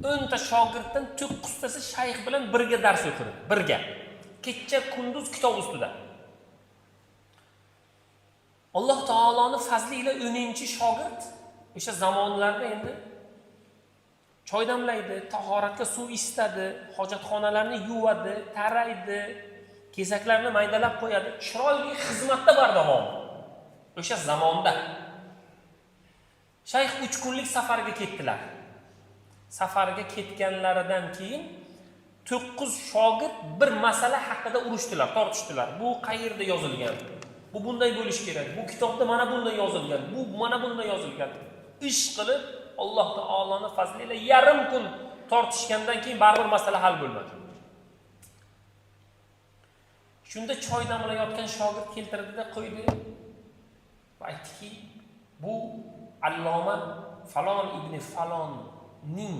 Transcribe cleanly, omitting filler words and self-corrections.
10 ta shogirddan 9 tasi shayx bilan birga dars o'qidi, birga. Kecha kunduz kitob ustida. Alloh taoloning fazli ila 10-shogird o'sha zamonlarda endi choy damlaydi, tahoratga suv istadi, hojatxonalarni yuvadi, taraydi, kesaklarni maydalab qo'yadi, chiroyli xizmatda bardavom. O'sha zamonda shayx 3 kunlik safarga ketdilar. Safarga ketganlaridan keyin 9 shogird bir masala haqida urushdilar, tortishdilar. Bu qayerda yozilgan? Bu bunday bo'lish kerak. Bu kitobda mana bunday yozilgan. Bu mana bunday yozilgan. Ish qilib Alloh taoloning fazli ila yarim kun tortishgandan keyin baribir masala hal bo'lmadi. Shunda choy damlayotgan shogird keltirdida qo'ydi. Va aytdiki, bu Alloma falon ibn falonning